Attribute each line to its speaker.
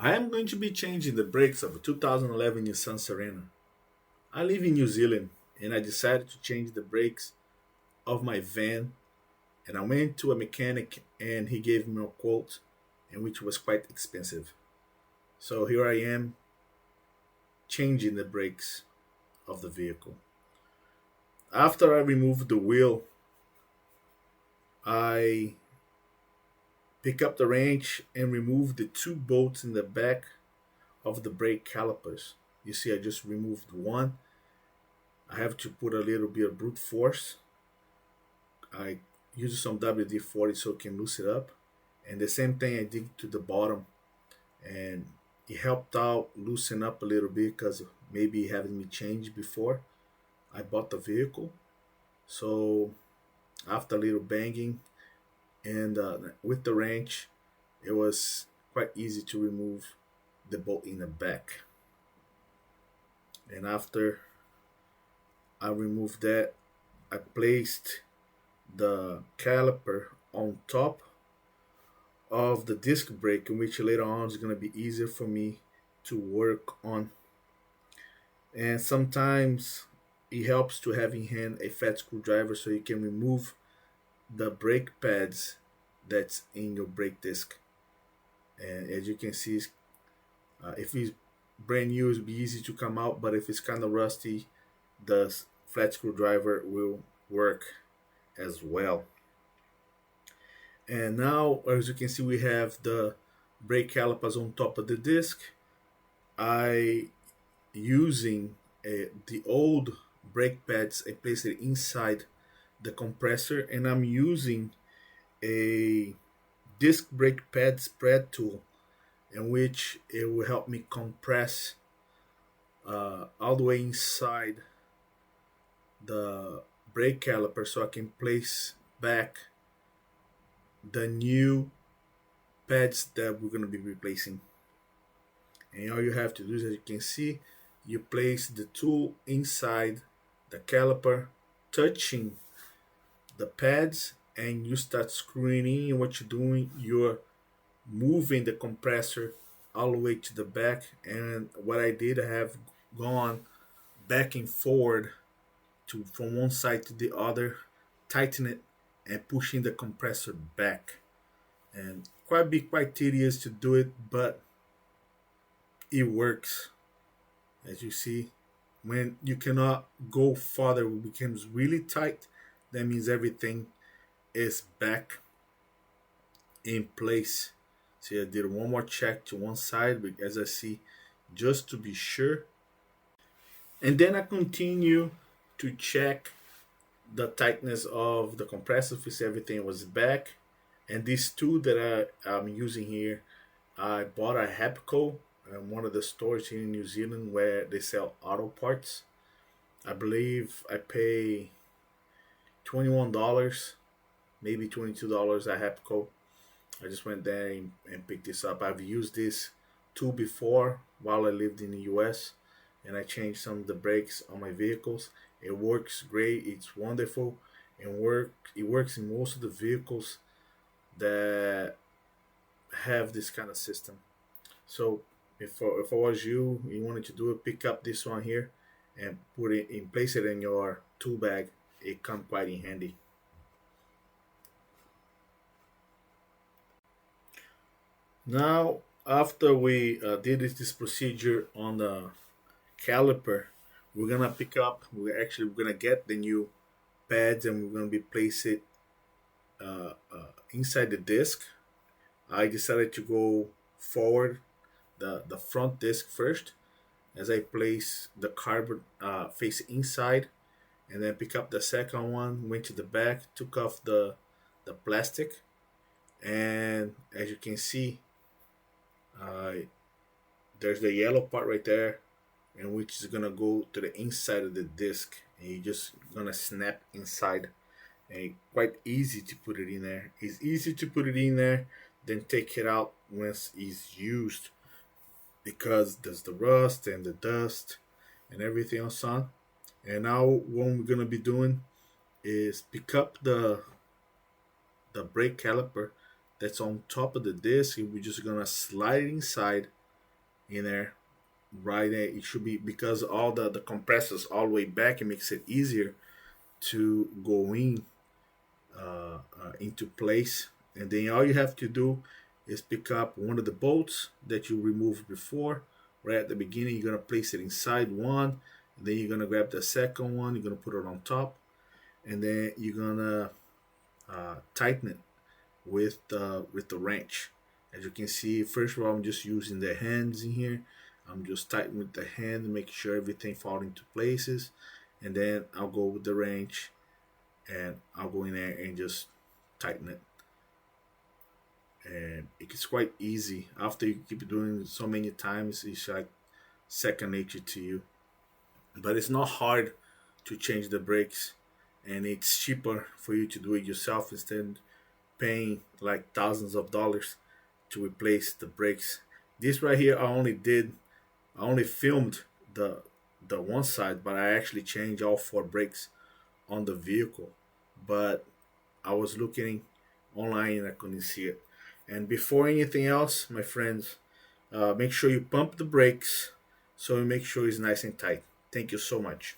Speaker 1: I am going to be changing the brakes of a 2011 Nissan Serena. I live in New Zealand and I decided to change the brakes of my van, and I went to a mechanic and he gave me a quote, and which was quite expensive. So here I am changing the brakes of the vehicle. After I removed the wheel, I pick up the wrench and remove the two bolts in the back of the brake calipers. You see, I just removed one. I have to put a little bit of brute force. I use some WD-40 so it can loosen it up. And the same thing I did to the bottom. And it helped out loosen up a little bit because maybe having me change before I bought the vehicle. So after a little banging and with the wrench, it was quite easy to remove the bolt in the back. And after I removed that, I placed the caliper on top of the disc brake, in which later on is going to be easier for me to work on. And sometimes it helps to have in hand a fat screwdriver so you can remove the brake pads that's in your brake disc. And as you can see, if it's brand new, it'll be easy to come out, but if it's kind of rusty, the flat screwdriver will work as well. And now, as you can see, we have the brake calipers on top of the disc. I using the old brake pads, I placed it inside the compressor, and I'm using a disc brake pad spread tool, in which it will help me compress all the way inside the brake caliper so I can place back the new pads that we're going to be replacing. And all you have to do is, as you can see, you place the tool inside the caliper, touching the pads, and you start screwing in. And what you're doing, you're moving the compressor all the way to the back. And what I did, I have gone back and forward to from one side to the other, tighten it and pushing the compressor back. And quite tedious to do it, but it works. As you see, when you cannot go farther, it becomes really tight. That means everything is back in place. See, I did one more check to one side, but as I see, just to be sure. And then I continue to check the tightness of the compressor to see everything was back. And this tool that I'm using here, I bought a Hepco in one of the stores here in New Zealand where they sell auto parts. I believe I pay $21, maybe $22 at Hepco. I just went there and picked this up. I've used this tool before while I lived in the US, and I changed some of the brakes on my vehicles. It works great. It's wonderful. It works in most of the vehicles that have this kind of system. So if I was you wanted to do it, pick up this one here and put it in, place it in your tool bag. It comes quite in handy. Now, after we did this procedure on the caliper, we're gonna pick up. We're gonna get the new pads and we're gonna be place it inside the disc. I decided to go forward the front disc first, as I place the carbon face inside, and then pick up the second one. Went to the back, took off the plastic, and as you can see, uh, there's the yellow part right there, and which is gonna go to the inside of the disc, and you're just gonna snap inside. And quite easy to put it in there. It's easy to put it in there, then take it out once it's used, because there's the rust and the dust and everything else on. And now what we're gonna be doing is pick up the brake caliper that's on top of the disc, and we're just gonna slide it inside in there. Right there, it should be, because all the compressors all the way back, it makes it easier to go in into place. And then all you have to do is pick up one of the bolts that you removed before. Right at the beginning, you're gonna place it inside one, and then you're gonna grab the second one, you're gonna put it on top, and then you're gonna tighten it with the wrench. As you can see, first of all, I'm just using the hands in here. I'm just tightening with the hand, make sure everything falls into places, and then I'll go with the wrench, and I'll go in there and just tighten it. And it's quite easy. After you keep doing it so many times, it's like second nature to you. But it's not hard to change the brakes, and it's cheaper for you to do it yourself instead of paying like thousands of dollars to replace the brakes. This right here, I only filmed the one side, but I actually changed all four brakes on the vehicle. But I was looking online and I couldn't see it. And before anything else, my friends, make sure you pump the brakes so you make sure it's nice and tight. Thank you so much.